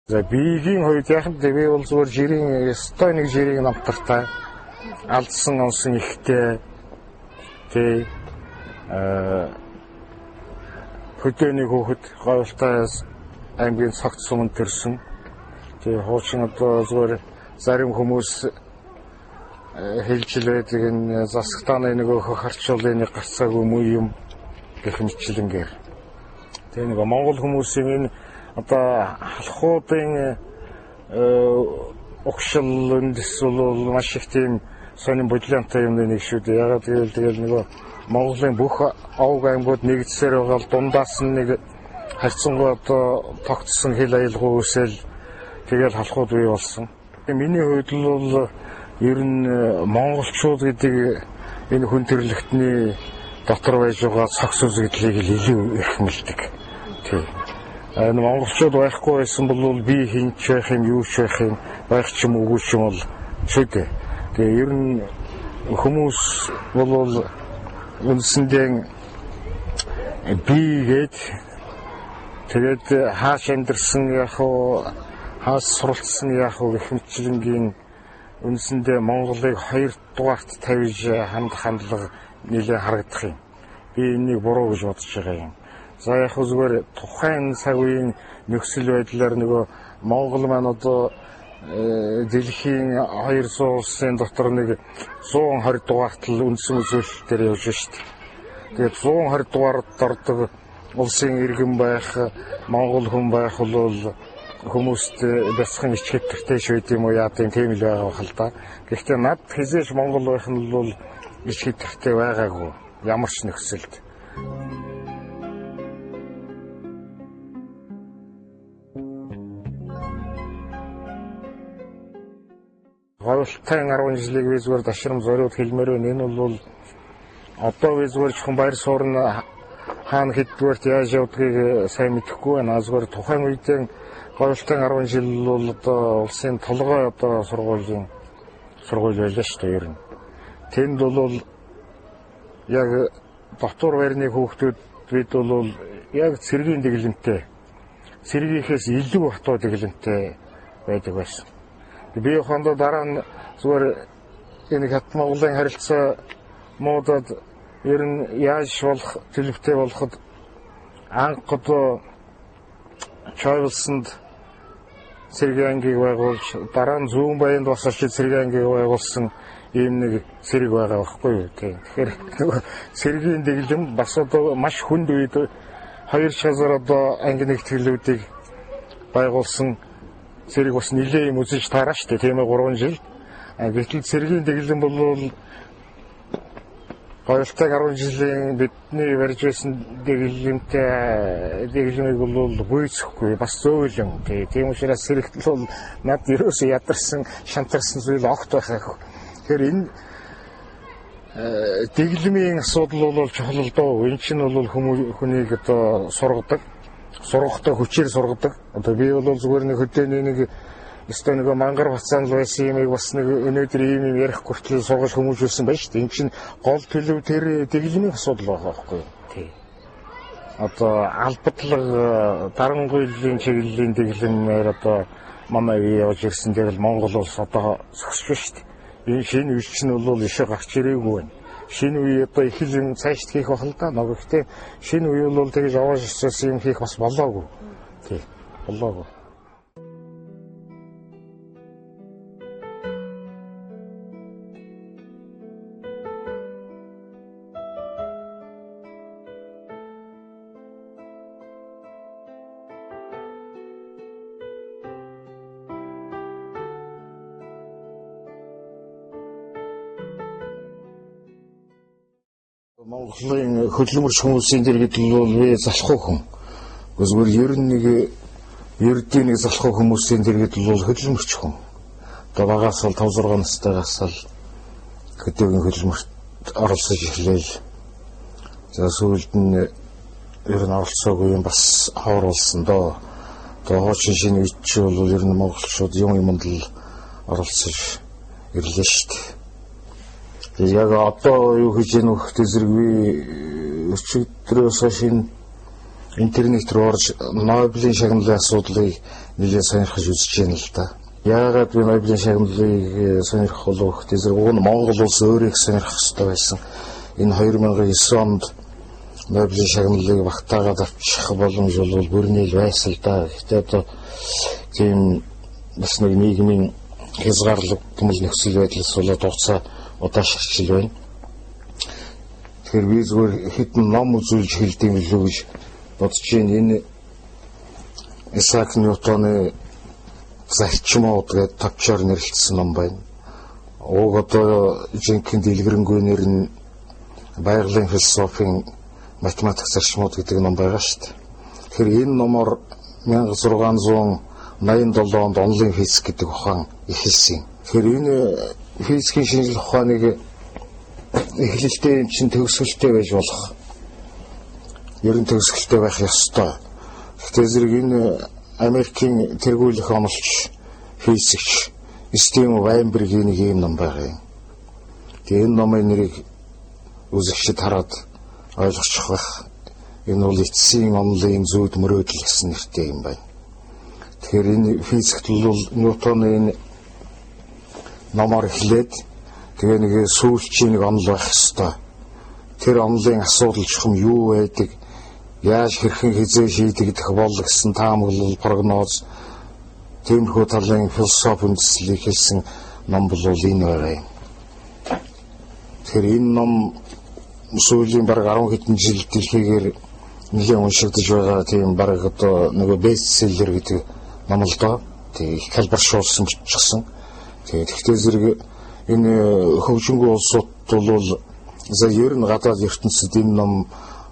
За биеийн хувьд яг л би бол зүгээр жирийн өстой нэг жирийн намтартай алдсан онсон ихтэй тий хөдөөний хүүхэд говьтай аймгийн цагт суманд төрсөн. Тэгээ хуучин одоо зүгээр зарим хүмүүс хэлж байдаг энэ засагтааны нөгөө харчуулын гарцаагүй муу юм гэх мэтлэнгээр. Тэгээ нөгөө монгол хүмүүсийн энэ одоо халахуудын огшил үндэс бол маш их тийм сонин бодлонтой юм нэг шүү дээ. Ягаад гэвэл тэгэл нөгөө Монголын бүх овг аймагуд нэгдсээр байгаа л дундаас нь нэг харьцангуй одоо тогтсон хил аялгау үсэл тэгэл халахууд бий болсон. Миний хувьд бол ер нь монголчууд гэдэг энэ хүн төрлөختний дотор байж байгаа цогц үзэгдлийг л илүү эрхэмлдэг. Тийм. Энэ монголчууд байхгүй байсан бол би хинч байх юм, юу ч байх юм, байх ч юм уу ч юм бол шүдэ. Тэгээ ер нь хүмүүс бол үндсэндээ бигээд тэгээд хааш амьдэрсэн яг уу хаас суралцсан яг уу гэх мэтчилэнгийн үндсэндээ Монголыг 2 дугаарт тавьж хандах хандлага нэлээд харагдах юм. Би энийг буруу гэж бодож байгаа юм. За яг зүгээр тухайн цаг үеийн нөхцөл байдлаар нөгөө Монгол маань одоо дэлхийн 200 улсын дотор нэг 120 дугаарт л үндсэн үзүүлэлтээр явж штэ. Тэгээд 120 дугаарт ордог улсын иргэн байх, монгол хүн байх бол хүмүүст бяцхан ичгэдэртэй шийд юм уу яа тийм л байгаа хэл та. Гэхдээ над хизээш монгол байх нь бол ичгэдэртэй байгаагүй. Ямар ч нөхцөлд. Говьтай 10 жилиг би зүгээр дашрам зориуд хэлмээр байна. Энэ бол одоо би зүгээр зөвхөн байр суурь хаана хэддүгээрт яаж явдгийг сайн мэдэхгүй байна. Зүгээр тухайн үедээ говьтай 10 жил бол одоо улсын толгой одоо сургууль байлаа шүү дээ ер нь. Тэнд бол яг дотор байрны хүүхдүүд бид бол яг цэргийн дэглэмтэй цэргийнхээс илүү хатуу дэглэмтэй байдаг байсан. Би хондоо дараа нь зүгээр энэ хат Монголын харилцаа модод ер нь яаж болох төлөвтэй болоход анхд Чойволсонд цэргийн ангийг байгуулж дараа нь Зүүн Баянд бас очиж цэргийн ангийг байгуулсан ийм нэг цэрэг байгаа байхгүй юу. Тэгэхээр нөгөө цэргийн дэглэм бас одоо маш хүнд үед 2 шазар одоо анги нэгтгэлүүдийг байгуулсан цэрэг бас нэлээ юм үзэж таараа штэ тийм ээ 3 жил. Гэтэл цэргийн дэглэм бол говьтай 10 жилийн бидний барьж байсан дэглэмийг бол гүйцэхгүй бас зөөлөн. Тийм учраас цэрэгт бол над ерөөсөө ядарсан, шантарсан зүйл огт байхгүй. Тэгэхээр энэ дэглэмийн асуудал бол чухал л доо. Энэ чинь бол хүнийг одоо сургахдаа хүчээр сургадаг. Одоо би бол зүгээр нэг хөдөөний нэг өстой нэг мангар бацаан л байсан юмыг бас нэг өнөөдөр ийм юм ярих хүртэл сургаж хүмүүжүүлсэн байна шүү дээ. Энэ чинь гол төлөв тэр дэглэмийн асуудал байгаа байхгүй юу? Тий. Одоо албатлаг дарангуйлын чиглэлийн дэглэмээр одоо манай явж ирсэн дээр л Монгол улс одоо зогсож байна шүү дээ. Энэ шинэ үе чинь бол ишээ гарч ирээгүй байна. Шинэ үе одоо их юм цаашд хийх бахал та нөгөөхдөө шинэ үе бол тэгж аваад ирсэн юм хийх бас болоогүй. Тий. Болоогүй. Монголын хөдөлмөрч хүмүүсийн дэр гэдэг бол би залхуу хүн. Зүгээр ер нь нэг ердийн нэг залхуу хүмүүсийн дэр гэдэг бол хөдөлмөрч хүн. Одоо багаас бол 5-6 настайгаас л хөдөөгийн хөдөлмөрт оролцож эхлэв. За сүүлд нь ер нь оролцоогүй юм бас ховор болсон доо. Одоо хуучин шинэ үед чи бол ер нь монголчууд юмд л оролцож ирлээ шүү дээ. Яг одоо юу хийж нөх тезэргүй өчигдрөөс шинэ интернет руу орж Нобелийн шагналын асуудлыг нэлээд сонирхож үзэж байна л да. Яагаад би Нобелийн шагналыг сонирхох болов гэхээр зэрэг уг нь Монгол улс өөрийг сонирхох ёстой байсан. Энэ 2009 онд Нобелийн шагналыг багтаагаад авчих боломж бол бүрнээл байсан л да. Гэхдээ одоо тийм бас нэг нийгмийн хязгаарлагдмал нөхцөл байдлаас болоод хугацаа удаашрчил байна. Тэгэхээр би зүгээр хэдэн ном үзүүлж хэлдэм билүү гэж бодож байна. Энэ Исаак Ньютоны зарчмууд гэдэг товчоор нэрлэлсэн ном байна. Уг одоо жинхэнэ дэлгэрэнгүй нь байгалийн философийн математик зарчмууд гэдэг ном байгаа шүү дээ. Тэгэхээр энэ номоор 1687 онд онлын физик гэдэг ухаан эхэлсэн. Тэгэхээр энэ физикийн шинжлэх ухааныг эхлэлдээ юм чинь төгсгөлтэй байж болох. Ер нь төгсгөлтэй байх ёстой. Гэхдээ зэрэг энэ Америкийн тэргүүлэх онолч физикч Стивен Вайнбергийн нэг юм ном байгаа юм. Тэгээ энэ номын нэрийг үзэгчид хараад ойлгочих байх. Энэ бол эцсийн онолын зүйд мөрөөдөл гэсэн нэртэй юм байна. Тэгэхээр энэ физикт бол Ньютоны энэ номоор эхлээд тэгээ нэг сүүлчийн нэг онол байх ёстой. Тэр онолын асуудал чухам юу байдаг? Яаж хэрхэн хизээ шийдэгдэх бол гэсэн таамаглал, прогноз, тиймэрхүү талын философи үндэслэлийг хэлсэн ном бол энэ байгаа юм. Тэгэхээр энэ ном сүүлийн бараг 10 хэдэн жил дэлхийгээр нэлээд уншигдж байгаа тийм бараг одоо нэг бестселлер гэдэг ном л доо. Тэгээ их хэлбэршүүлсэн бичсэн. Тэгэхдээ зэрэг энэ хөгжингүү улсууд бол за ер нь гадаад ертөнцид энэ ном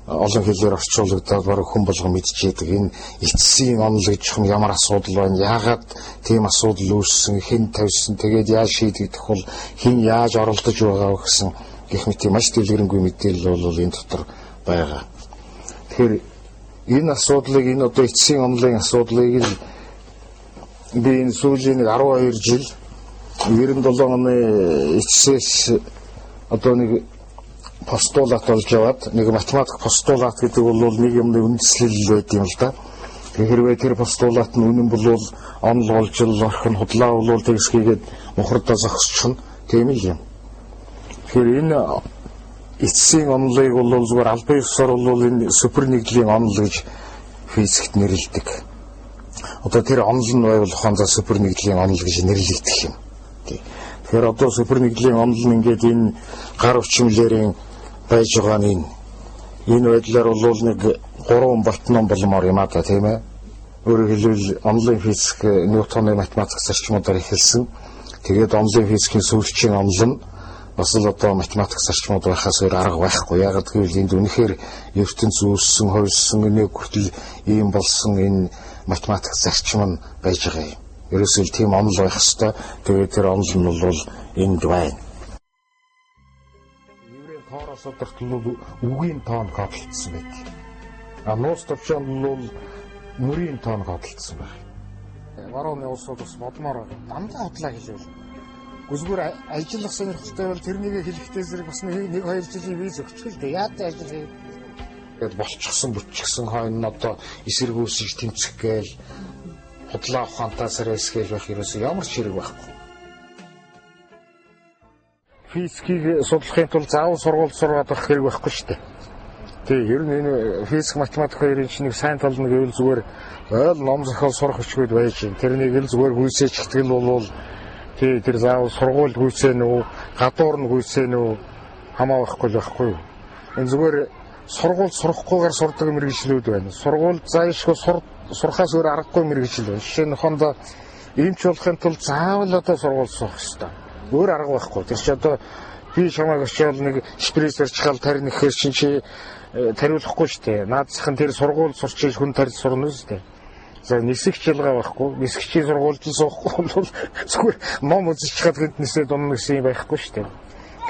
олон хэлээр орчуулагдаад бараг хүн болгон мэдчихэдэг. Энэ эцсийн онол гэж ямар асуудал байна? Яагаад тийм асуудал үүссэн? Хэн тавьсан? Тэгээд яаж шийдэгдэх бол хэн яаж оролдож байгаа гэсэн гэх мэт маш дэлгэрэнгүй мэдээлэл бол энэ дотор байгаа. Тэгэхээр энэ асуудлыг энэ одоо эцсийн онолын асуудлыг л би энэ сүүлийн 12 жил 97 оны эцсээс одоо нэг постулат болж яваад нэг математик постулат гэдэг бол нэг юмны үндэслэл байт юм л да. Хэрвээ тэр постулат нь үнэн бол онол болж л орхон худлаа бол тэгсхийгээд мухардаа зогсчихно. Тийм л юм. Тэгэхээр энэ эцсийн онолыг бол зүгээр албан ёсоор бол энэ супер нэгдлийн онол гэж физикт нэрлэдэг. Одоо тэр онол нь байвал ухаан за супер нэгдлийн онол гэж нэрлэгдэх юм. Тэгэхээр одоо супер нэгдлийн онол нь ингээд энэ гар хүчмлэрийн байж байгаа нь энэ байдлаар бол нэг 3 ботном болмоор юм аа тийм ээ. Өөрөөр хэлбэл онлын физик Ньютоны математик зарчмуудаар эхэлсэн. Тэгээд онлын физикийн сүүлчийн онол нь бас л одоо математик зарчмууд байхаас өөр арга байхгүй. Ягаад гэвэл энд үнэхээр ертөнц үүссэн, хувьсан, нэг хүртэл ийм болсон энэ математик зарчим нь байж байгаа юм. Ерөөсөө тийм онол байх хэвээр. Тэгээд тэр онол нь бол энд байна. Тоороос одорлол үгийн тоон кодолцсон байдаг. Нуус төвчөнд бол нүрийн тоон кодолцсон байна. Вороны улсууд бас бодмоор дандаа худлаа хэлэв. Гүзгүр ажиллах сонирхолтой бол тэрнийг хэлэхдээ зэрэг бас 1-2 жилийн виз өгчих л дээ. Яатай ажил хийв. Тэгэл болчихсон бүтчихсэн хойно одоо эсэргүүсэж тэмцэх гээл худлаа ухаантай сарайсгээл байх ерөөсөө ямар ч хэрэг байхгүй. Физикийг судлахын тулд заавал сургууль сураад авах хэрэг байхгүй шүү дээ. Тэгээ ер нь энэ физик математик хоёрын чинь нэг сайн тал нь гэвэл зүгээр ойл ном зохиол сурах хүчгүй байж юм. Тэрнийг л зүгээр гүйцээж ихтгэл бол тэр заавал сургууль гүйцээнэ үү, гадуур нь гүйцээнэ үү хамаахгүй байхгүй юу. Энэ зүгээр сургууль сурахгүйгээр сурдаг мэргэжлүүд байна. Сургууль заашгүй сурахаас өөр аргагүй мэргэжил байна. Жишээ нь хондоо эмч болохын тулд заавал одоо сургууль сурах хэрэгтэй. Өөр арга байхгүй. Тэр чи одоо би чамайг очиод нэг шприц барьчихал тарин ихээр чи тариулахгүй шүү дээ. Наадсахын тэр сургууль сурчиж хүн тарьж сурна үстэй. За нисэх чилгаа байхгүй. Нисгчийн сургуульд суухгүй бол зүгээр ном үзэж чад гэнт нисээд унна гэсэн юм байхгүй шүү дээ.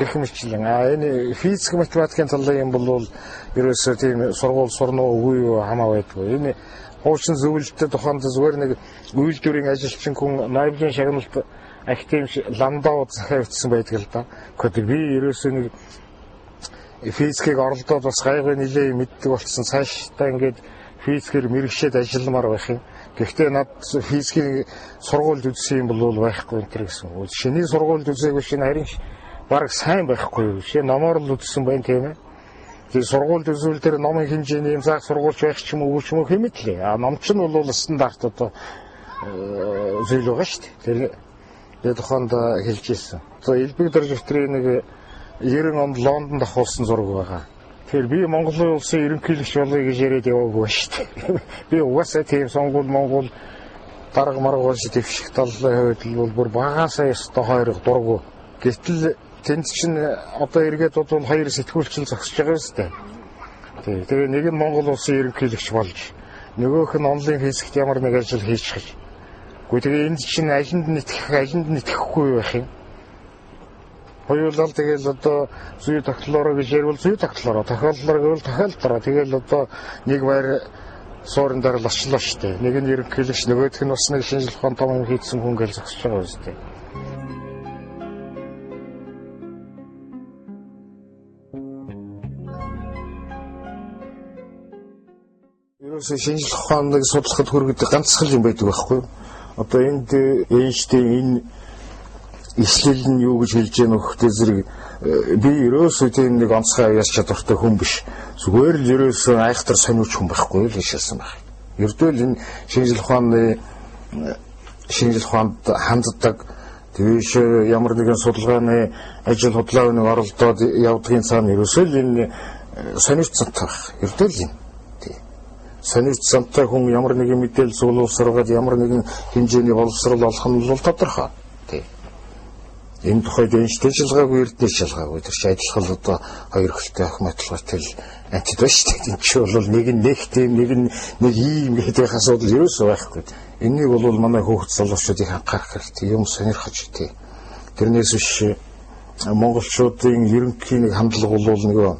Гэх мэтлэн энэ физик математикийн талын юм бол ерөөсөө тийм сургууль сурна уу үгүй юу хамаа байдгүй. Энэ хуучин зөвлөлтөд тухайн зүгээр нэг үйлдвэрийн ажилчин хүн Нобелийн шагналт академич Ландау захиавцсан байдаг л да. Гэхдээ би ерөөсөө нэг физикийг оролдоод бас гайгүй нэлээ мэддэг болсон. Цаашдаа ингээд физикээр мэрэгчээд ажилламаар байх юм. Гэхдээ над физикийн сургуульд үзсэн юм бол байхгүй энэ гэсэн. Шиний сургуульд үзээгүй шинэ харин бараг сайн байхгүй. Шинэ номоор л үзсэн байна тийм ээ. Тэгээ сургуульд үзвэл тэр номын хэмжээний юм заах сургуульч байх ч юм уу хэмэтлээ. Ном ч нь бол стандарт одоо зүйл байгаа шүү дээ. Тэр тухайд хэлж ирсэн. За элбэг дөрж өтрийн нэг 90 онд Лондонд авахулсан зураг байгаа. Тэгэхээр би Монголын улсын ерөнхийлөгч болъё гэж яриад яваагүй ба шүү дээ. Би угаасаа тийм сонгуул Монгол дарга маргуулж дэвших талын хувьд бол бүр багаасаа ёстой хойрог дургу. Гэтэл тэнд чинь одоо эргээд бодвол хоёр сэтгүүлчл зогсож байгаа юм шүү дээ. Тэгээ нэг нь Монгол улсын ерөнхийлөгч болж нөгөөх нь онлайн физикт ямар нэг ажил хийж хаж. Гэхдээ тэгээ энд чинь алинд нэтгэхгүй байх юм. Хоёулаа тэгэл одоо зүй тогтлороо гэж ярил зүй тогтлороо, тохиолдлоор гэвэл тохиолдлороо. Тэгэл одоо нэг байр суурин дээр л очлоо штэ. Нэг нь ерөнхийлөгч, нөгөөх нь бас нэг шинжлэх ухааны том юм хийдсэн хүн гэж зогсож байгаа үстэй. Ерөөсөө шинжлэх ухааныг судлахад хүргэдэг ганцхан юм байдаг байхгүй юу? Одоо энд Эйнштейн энэ эслэл нь юу гэж хэлж яах вэ гэхтэй зэрэг би ерөөсөө тийм нэг онцгой яс чадвартай хүн биш. Зүгээр л ерөөсөө айхтар сониуч хүн байхгүй л хэлсэн байх. Ердөө л энэ шинжлэх ухаанд ханддаг тэгвэж ямар нэгэн судалгааны ажил худлааны оролдоод явдгийн цаана ерөөсөө л энэ сониуч цантай байх. Ердөө л юм. Сониуч цантай хүн ямар нэгэн мэдээлэл зөвлөсөргээд ямар нэгэн хэмжээний боловсрол олох нь бол тодорхой. Энэ тухайд Эйнштейн шалгаагүй эрдэнэ шалгаагүй тэр чинь адилхан одоо хоёр хөлтэй ах математиктэй антид ба шүү дээ. Энд чинь бол нэг нь нэг тийм нэг ийм гэдэг асуудал ерөөсөө байхгүй. Энийг бол манай хүүхд залуучуудыг анхаарах хэрэгтэй. Юм сонирхож тий. Тэрнээс биш монголчуудын ерөнхий нэг хандлага бол нөгөө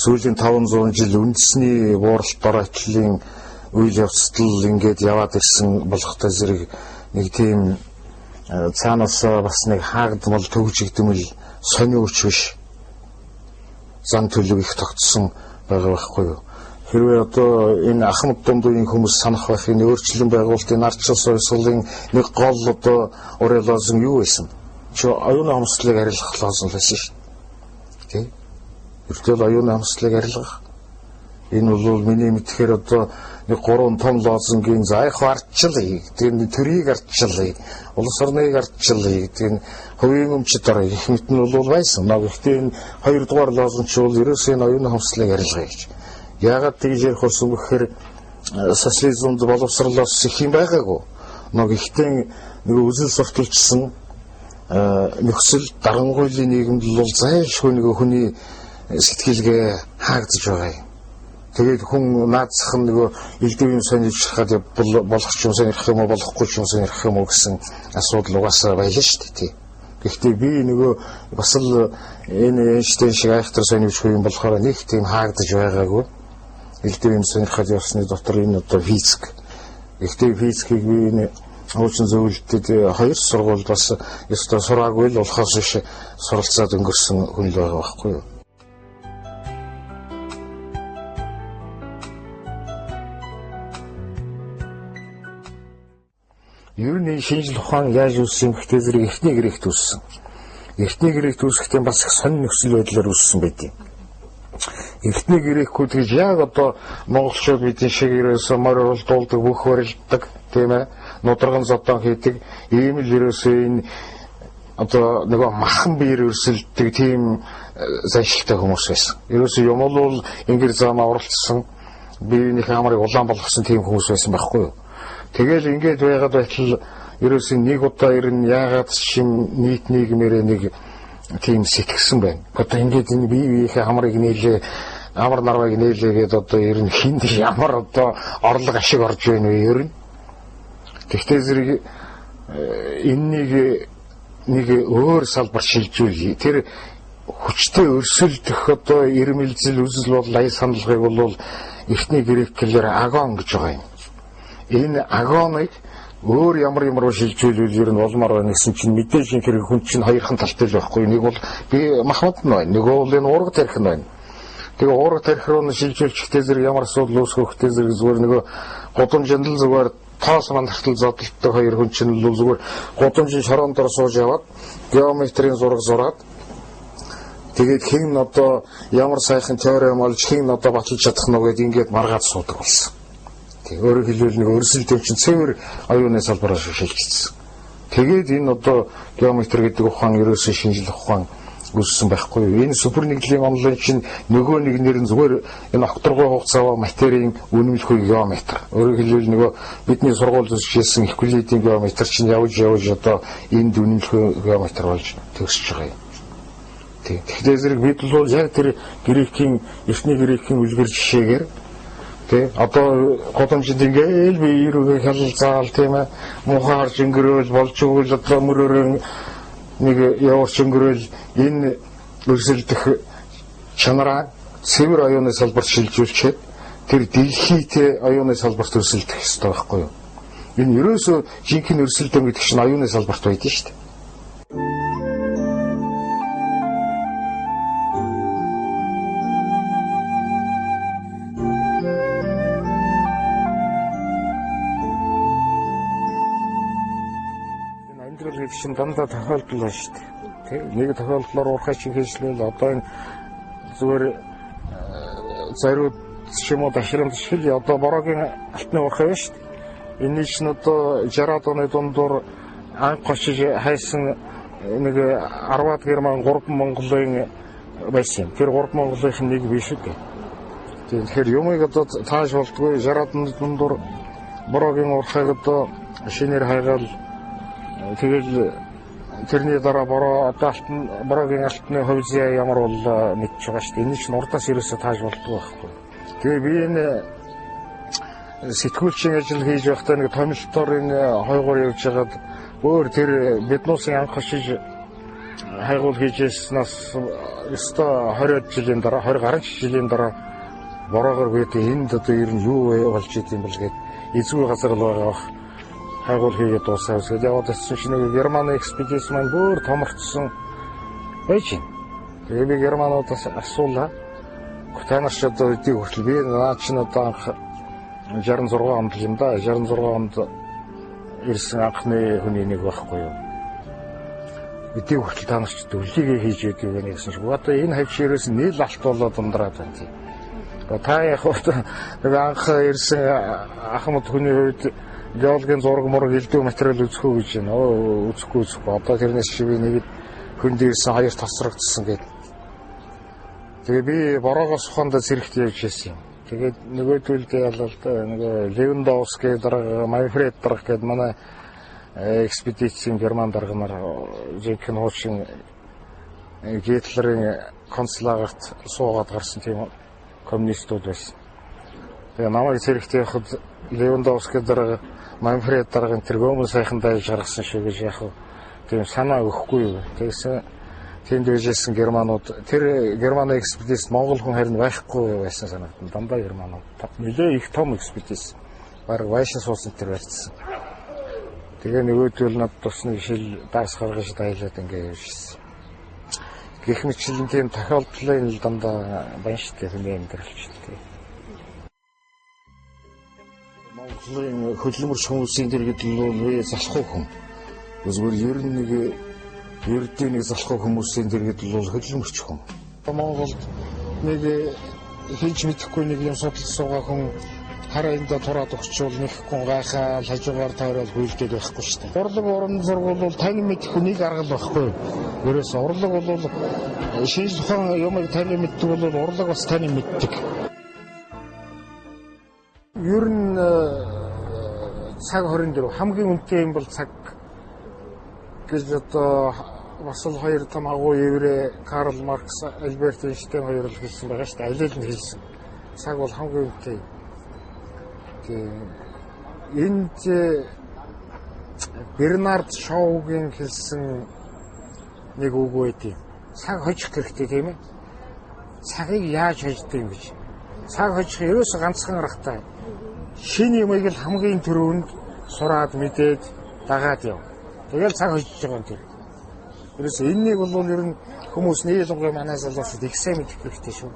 сүүлийн 500 жил үндэсний бууралт бараачлалын үйл явцдал ингээд яваад ирсэн болохтой зэрэг нэг тийм цаанаас бас нэг хаагдмал төгжигдмэл сониуч биш зан төлөв их тогтсон байгаа байхгүй юу. Хэрвээ одоо энэ ахмад дундын хүмүүс санах байх энэ өөрчлөлт байгуулалтын ардчил суурьсгалын нэг гол одоо урайлсан юу байсан? Чи оюуны хомслыг арилгах лозон байсан шүү дээ. Ердөө оюуны хомслыг арилгах. Энэ бол миний мэдхээр одоо нэг 3 том лозунгийн заах ардчлал, тэр төрийг ардчлал, улс орныг ардчлал, тэр хувийн өмчөд орой их мэт нь бол байсан. Гэхдээ энэ 2 дугаар лозунч бол ерөөсөө энэ оюуны хомслыг арилгая гэж. Яагаад тэгж ярих болсон бэхээр социализмд боловсрлоос их юм байгаагүй. Гэхдээ нэг үзэл сурталчсан нөхцөл дарангуйлын нийгэмд бол зайлшгүй нэг хүний сэтгэлгээ хаагдж байгаа юм. Тэгээд хүн наацх нь нөгөө элдвийн сонирч хаад болох ч юм сонирх юм уу болохгүй ч юм сонирх юм уу гэсэн асуудал угаасаа байлаа шүү дээ. Гэхдээ би нөгөө бас л энэ Эйнштейн шиг айхтар сонирхгүй юм болохоор нэг тийм хаагдж байгаагүй. Элдвийн сонирхад явсны дотор энэ одоо физик. Гэхдээ физикийг би энэ хуучин зөвлөлтөд 2 сургуульд бас ёстой сураагүй л болохоос биш суралцаад өнгөрсөн хүн л байгаа байхгүй юу. Ер нь шинжлэх ухаан яаж үүссэн гэхтэй зэрэг эртний грект үүссэн. Эртний грект үүсэхдээ бас их сонин нөхцөл байдлаар үүссэн байдیں۔ Эртний грекүүд гэж яг одоо монголчууд бидний шиг ерөөсөө морь уралдуулдаг, бүх барилддаг, тийм ээ, нудраган зодон хийдэг, ийм л ерөөсөө энэ одоо нөгөө махан биеэр өрсөлддөг тийм заншилтай хүмүүс байсан. Ерөөсөө юм бол ингэр замаа уралцсан, биеийн хамрыг улаан болгосон тийм хүмүүс байсан байхгүй юу? Тэгэл ингээд байгаад байтал ерөөсөө нэг удаа ирнэ яагаад шин нийт нийгмээрээ нэг тийм сэтгсэн байна. Одоо ингээд энэ биеийнхээ хамрыг нээлээ, амар нарвыг нээлээгээд одоо ер нь хинд ямар одоо орлого ашиг орж байна вэ ер нь. Тэгтээ зэрэг энэнийг нэг өөр салбар шилжүүлье. Тэр хүчтэй өрсөлдөх одоо ирмэлзэл үзэл бол аян саналгыг бол эртний грек хэлээр агон гэж байгаа юм. Энэ агоныг өөр ямар шилжүүлвэл ер нь болмоор байна гэсэн чинь мэдээж энэ хүн чинь хоёрхан талтай л байхгүй. Нэг бол би махмад нь байна, нөгөө бол энэ ураг тарих нь байна. Тэгээ уурга тарих руу нь шилжүүлчихтэй зэрэг ямар асуудал үүсгэхтэй зэрэг зүгээр нөгөө гудамжинд л зүгээр тоос мандартал зодтолтой хоёр хүн чинь л зүгээр гудамжийн шороонд дор сууж яваад геометрийн зураг зураад тэгээд хэн одоо ямар сайхан теорем олж хэн одоо баталж чадах нь вэ гэдээ ингээд маргаад суудаг болсон. Тэг өөрөөр хэлбэл нэг өрсөлд төвчин цэвэр оюуны салбараар шилжчихсэн. Тэгээд энэ одоо геометри гэдэг ухаан ерөөсөө шинжлэх ухаан үүссэн байхгүй юу? Энэ супер нэгдлийн онлайн чинь нөгөө нэг нэр нь зүгээр энэ окторгой хугацаа материйн үнэмлэх үе геометр. Өөрөөр хэлбэл нөгөө бидний сургууль үзчихсэн Евклидийн геометр чинь явж одоо энд үнэмлэх геометр болж төгсөж байгаа юм. Тэгэхээр зэрэг бид бол яг тэр грекийн эртний грекийн үлгэр жишээгээр одоо гудамжинд ингээл биеэрээ хялзаал тийм ээ муухай харж өнгөрөөл болж өгөл одоо мөрөөрөө нэг яварч өнгөрөөл энэ өрсөлдөх чанараа цэвэр оюуны салбарт шилжүүлчихэд тэр дэлхийтэй оюуны салбарт өрсөлдөх ёстой байхгүй юу? Энэ ерөөсөө жинхэнэ өрсөлдөөн гэдэг чинь оюуны салбарт байдаг шүү дээ. Шин дандаа тохиолдол байна шүү дээ. Тэг нэг тохиолдлоор уурхай шиг хэлсэн одоо энэ зүгээр зариуд ч юм уу ташрамд шиг одоо бороогийн алтны уурхай байна шүү дээ. Энэ чинь одоо 60-аад оны дундуур анх гочиж хайсан нэг 10-аад герман 3 Монголын байсан. Тэр 3 Монголынх нь нэг биш үү дээ. Тэгэхээр юмыг одоо тааш болтгүй 60-аад оны дундуур бороогийн уурхайг одоо шинээр хайгаал тэгэл тэрний дараа бороогийн алтны хувь зэя ямар бол мэдж байгаа шүү дээ. Энэ чинь урдаас ерөөсөө тааж болдгоо байхгүй. Тэгээ би энэ сэтгүүлчийн ажил хийж байхдаа нэг томилтоор энэ хойгоор явж байгаад өөр тэр биднуусын анх очиж хайгуул хийжсэнээс өстой 20 жилийн дараа 20 гаруй жилийн дараа бороогоор гээд энд одоо ер нь юу болж идэм бэл гээд эзгүй газар л байгаа. Хайгуул хийгээд дуусаа үсгээд яваад очсон чинь нэг Германы экспедиц маань бүр томорцсон байж байна. Тэгээ би германуудаас асуулаа. Танаас ч одоо эдийг хүртэл би наа чинь одоо анх 66 онд юм да. 66 онд ирсэн анхны хүний нэг байхгүй юу. Эдийг хүртэл танаас ч дөвлөгийг хийж өгдөг байх гэсэн шиг. Одоо энэ хавьчээрээс нийл алт болоод ундраад байна тийм. Та яг нэг анх ирсэн ахмад хүний хувьд геологийн зураг мураг элдв материал үзэх үү гэж байна. Үзэхгүй. Одоо тэрнээс чи би нэг хүн дээрсэн хоёр тосрогдсон гэдэг. Тэгээ би бороогоос ухаандаа зэрэгт явж ирсэн юм. Тэгээд нөгөөдөлдөө ялал нөгөө Левандовский дарга, Манфред дарга гэдэг манай экспедицийн герман дарга нар жинхэнэ хуучин Гитлерийн концлагерт суугаад гарсан тийм коммунистууд байсан. Тэгээ намайг зэрэгт явахад Левандовский дарга Манфред даргын тэргөөмөн сайхан дайж гаргасан шүү гэж яг тийм санаа өгөхгүй юу. Тэгсэн тэнд үжсэн германууд тэр германы экспедиц Монгол хүн харин байхгүй байсан санагдсан. Дандаа германууд нэлээ их том экспедиц баг вайшин суусан тэр барьсан. Тэгээ нөгөөдөл над тусны шил даас гаргаж дайлаад ингээ явжсэн. Гэх мэтлэн тийм тохиолдлын л дандаа байна шүү дээ хүний амьдралч тийм. Монголын хөлмөрч хүмүүсийн дэр гэдэг нь үе залхуу хүн. Зүгээр ер нь нэг ердийн нэг залхуу хүмүүсийн дэр гэдэг нь хөлмөрч хүн. Монголд нэг хийж мэдэхгүй нэг юм судалж суугаа хүн харайнда тураад өгчвөл нэг хүн гайхаа хажуугаар тойрол хүлдээд байхгүй шүү дээ. Урлаг уран зураг бол тань мэдэх хүнийг аргал байхгүй. Ерөөс урлаг бол шинжлэх ухааны юмыг тань мэддэг бол урлаг бас тань мэддэг. Ер нь цаг 24 хамгийн үнэтэй юм бол цаг гэж одоо бас л хоёр том агуу еврей Карл Маркс, Альберт Эйнштейн хоёр л хэлсэн байгаа шүү дээ. Алил нь хэлсэн. Цаг бол хамгийн үнэтэй. Энд Бернард Шоугийн хэлсэн нэг үг байдیں۔ Цаг хожих хэрэгтэй тийм ээ. Цагийг яаж хождог юм гэж. Цаг хожих ерөөсө ганцхан аргатай. Шинэ юмыг л хамгийн түрүүнд сураад мэдээд дагаад яв. Тэгэл цаг хожиж байгаа юм тэр. Ерөөсө энэнийг бол ер нь хүмүүс нийлэнгүй манай залуусууд их сайн мэдэх хэрэгтэй шүү.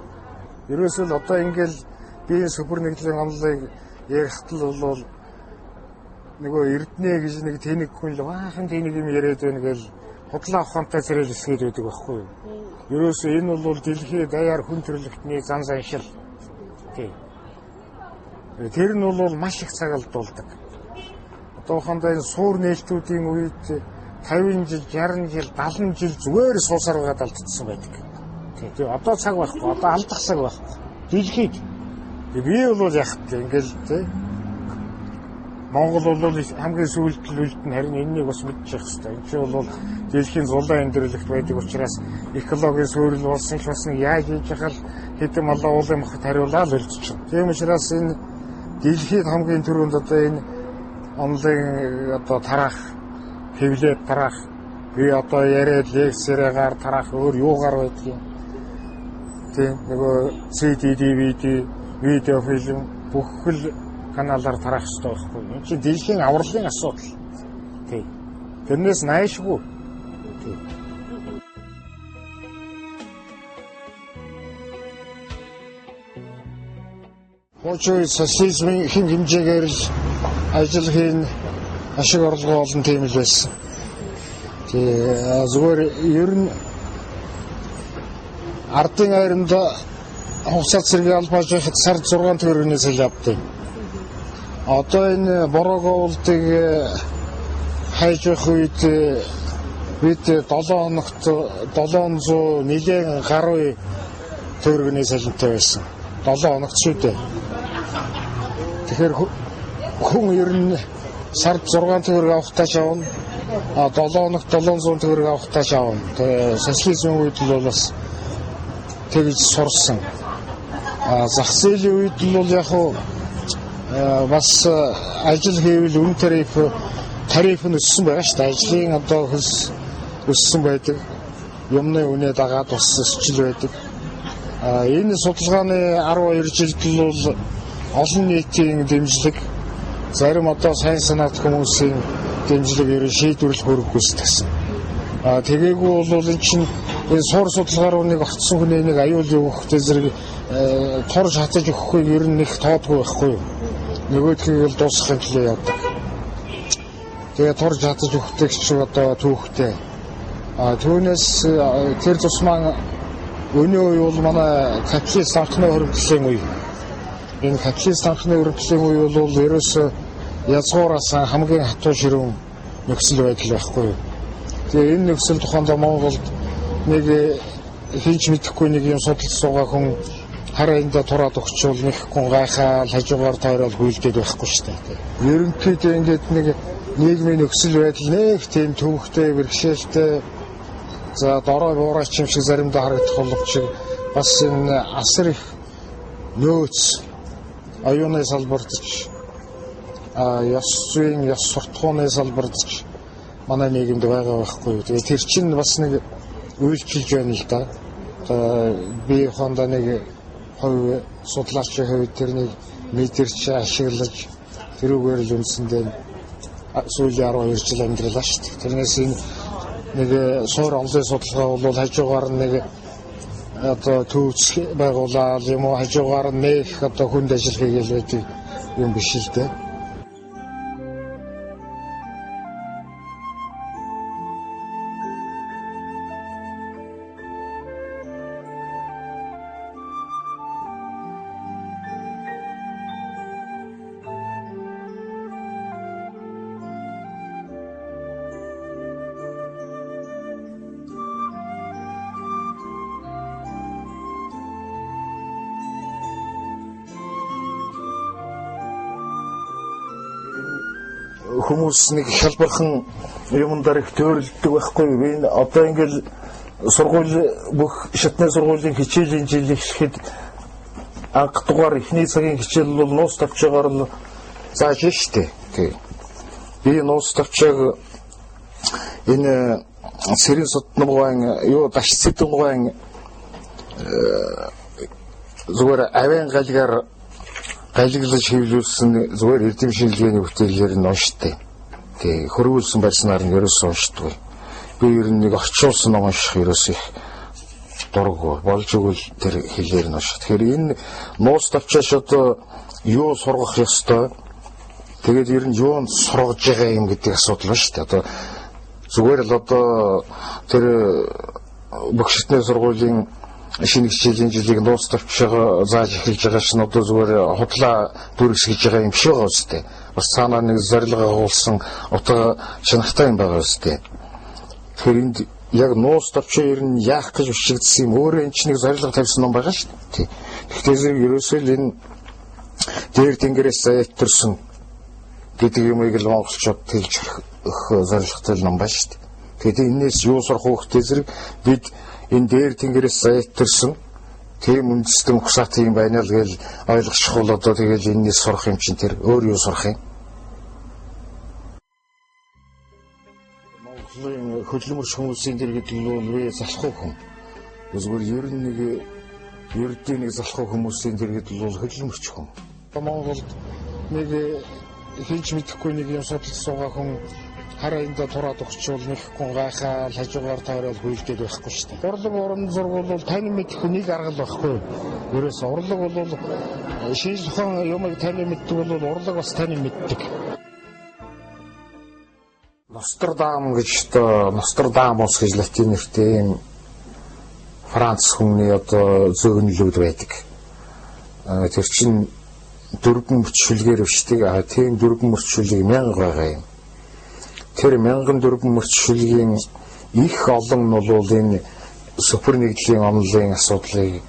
Ерөөсөө л одоо ингээл биеийн сүпер нэгдлийн онолыг ярихт л бол нөгөө эрдэнэ гэж нэг тэнэг хүн л баахан тэнэг юм яриад байна гэж худлаа ухаантай зэрэг хэсгээд байдаг байхгүй юу. Ерөөсөө энэ бол дэлхийд даяар хүн төрлөختний зан заншил. Тийм. Тэр нь бол маш их цаг алдуулдаг. Одоохондоо энэ суур нээлтүүдийн үед 50 жил, 60 жил, 70 жил зүгээр суусаар байгаад алдчихсан байдаг. Тийм. Одоо цаг байхгүй, одоо алдах цаг байхгүй. Дэлхийд би бол яах вэ? Ингээл тийм. Монгол бол хамгийн сүүлдэл үлдэн харин энэнийг бас мэдчих хэрэгтэй. Энэ чинь бол дэлхийн зулаан өндөрлөгт байдаг учраас экологийн суурил болсон ч бас яаж хийж яхал хэдэн малаа уулын мохот хариулаад үлдчихв. Тийм учраас энэ дэлхийд хамгийн түрүүнд одоо энэ онлын одоо тараах, хэвлээд тараах, би одоо яриад лекцээрээр тараах өөр юугаар байдгийг. Тийм нөгөө CD, DVD, видео фильм бүхэл каналаар тараах хэрэгтэй байхгүй. Энэ чинь дэлхийн авралын асуудал. Тийм. Тэрнээс наашгүй. Тийм. Хуучин социализмын хэн хэмжээгээр л ажил хийн ашиг орлого олон тийм л байсан. Тэгээ зүгээр ер нь ардын айранд хугацаа зэрэг албаж байхад сард 6 төгрөгнөөс л явдаг. Одоо энэ бороо уулдыг хайж явах үед бид 7 хоногт 700 нэлээд гаруй төгрөгнөөс солонтой байсан. 7 хоногт шүү дээ. Тэгэхээр хүн ер нь сард 6 төгрөг авахтаа шавна. 7 хоногт 700 төгрөг авахтаа шавна. Тэгээ социализмын үед л бас тэгж сурсан. Зах зээлийн үед бол яг хуу бас ажил хийвэл үн тариф нь өссөн байгаа шүү дээ. Ажлын одоо хөлс өссөн байдаг. Юмны үнэ дагаад бас өсчл байдаг. Энэ судалгааны 12 жилд бол олон нийтийн дэмжлэг, зарим одоо сайн санаат хүмүүсийн дэмжлэг ерөн шийдвэрлэл хөрөхгүйс тасан. Тэгээгүй бол эн чинь энэ суур судалгаар нэг огцсон хүний нэг аюул өгөхтэй зэрэг торж хатаж өгөхгүй ер нь их тоодгүй байхгүй юу. Нөгөөдгийг л дуусгахын төлөө явдаг. Тэгээ торж хатаж өгөхтэй ч одоо түүхтэй. Түүнээс тэр тусмаа өнөө үе бол манай капиталист анхны хөрөнгөлийн үе. Энэ капиталист анхны хөрөнгөлийн үе бол ерөөсөө язгуураас хамгийн хатуу ширүүн нөхцөл байдал байхгүй юу. Тэгээ энэ нөхцөл тухайд Монголд нэг хийж мэдэхгүй нэг юм судалж суугаа хүн харайнда тураад өгчвөл нэг хүн гайхаад хажуугаар тойрол хүйлдээд байхгүй шүү дээ. Ерөнхийдөө ингээд нэг нийгмийн нөхцөл байдал нэг тийм төвөгтэй, бэрхшээлтэй за дорой буураач юм шиг заримдаа харагдах боловч бас энэ асар их нөөц оюуны салбартч ёс зүйн ёс суртахууны салбартч манай нийгэмд байгаа байхгүй юу. Тэгээ тэр чинь бас нэг үйлчилж байна л да. Би хондоо нэг хувь судлаачийн хувьд тэрнийг мэдэрч ашиглаж тэрүүгээр л үндсэндээ сүүлийн 12 жил амьдралаа шүү дээ. Тэрнээс энэ нэг суур онлын судалгаа бол хажуугаар нэг одоо төвч байгуулаад юм уу хажуугаар нэг одоо хүнд ажил хийгээл байдаг юм биш л дээ. Хүмүүс нэг хялбархан юмдаар их төөрөлдөг байхгүй юу. Энэ одоо ингээл сургууль бүх шатны сургуулийн хичээлийн жил эхлэхэд анх дугаар эхний цагийн хичээл бол нуус тавчаагаар нь зааж штэ. Тий. Би нуус тавчааг энэ Сэрийн Содногоон юу даш Сэдвгоон зүгээр авийн галгаар галиглаж хэвлүүлсэн зүгээр эрдэм шинжилгээний бүтээлээр нь унштай. Тэгээ хөрвүүлсэн байснаар нь ерөөсөө уншдаггүй. Би ер нь нэг орчуулсан ном унших ерөөсөө дурггүй болж өгвөл тэр хэлээр нь ш. Тэгэхээр энэ нуус тавчааш одоо юу сургах ёстой. Тэгээд ер нь юунд сургаж байгаа юм гэдэг асуудал ба шүү дээ. Одоо зүгээр л одоо тэр багшидны сургуулийн шинэ хичээлийн жилийг нуус тавчаага зааж эхэлж байгаа шин одоо зүгээр худлаа дүрсгэж байгаа юм шиг байгаа үстэй. Бас цаанаа нэг зорилго агуулсан утга шинахтай юм байгаа үстэй. Тэгэхээр энд яг нуус тавчаа ер нь яах гэж бишигдсэн юм өөрөө энэ ч нэг зорилго тавьсан юм байгаа шүү дээ. Тэгэхээр зэрэг ерөөсөө л энэ дээр тэнгэрээс заягтарсан гэдэг юмыг л монголчууд хэлж өгөх зорилготой юм байна шүү дээ. Тэгээд энэс юу сурах хөөхтэй зэрэг бид энэ дээр тэнгэрээс заягтарсан тийм үндэстэн ухсаатай юм байна л гэж ойлгох бол одоо тэгэл энэс сурах юм чинь тэр өөр юу сурах юм. Монголын хөдөлмөрч хүмүүсийн дэр гэдэг нь вэ залхуу хүн. Зүгээр ер нь нэг ердийн нэг залхуу хүмүүсийн дэр гэдэг нь хөдөлмөрч хүн. Монголд нэг хийж мэдэхгүй нэг юм судалж суугаа хүн хараа эндэ тураад өгчвөл нэг хүн гайхаа хажуугаар тойрол хүйлдээд байхгүй шүү дээ. Урлаг уран зураг бол тань мэдэхгүй нэг арга л байхгүй. Ерөөс урлаг бол шинжлэх ухаан юмыг тань мэддэг бол урлаг бас тань мэддэг. Нострадам гэж одоо Нострадамус гэж латин нэртэй юм Франц хүний одоо зөөгнөлүүд байдаг. Тэр чинь дөрвөн мөрчүүлгээр өвчтөг. Тийм дөрвөн мөрчүүлэг 1000 байгаа юм. Тэр 1000 дөрвөн мөрчүүлгийн их олон нь бол энэ супер нэгдлийн онолын асуудлыг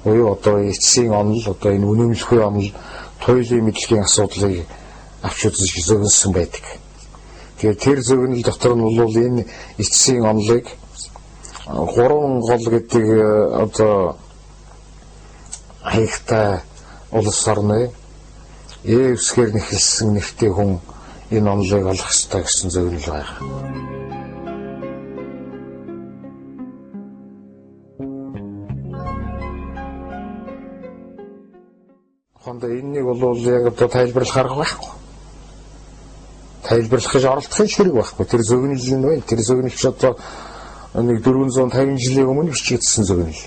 буюу одоо эцсийн онол одоо энэ үнэмлэхүй онол туйлын мэдлэгийн асуудлыг авч үзэж зөгнсөн байдаг. Тэгэхээр тэр зөгнөл дотор нь бол энэ эцсийн онолыг 3 гол гэдэг одоо хаягтай улс орны Эвсгээр нэхэлсэн нэгтэй хүн энэ онолыг олох ёстой гэсэн зөвлөл байгаа. Хондоо энэнийг бол яг одоо тайлбарлах арга байхгүй. Тайлбарлах гэж оролдохын хэрэг байхгүй. Тэр зөвлөл нь байна. Тэр зөвлөлч одоо нэг 450 жилийн өмнө бичигдсэн зөвлөл.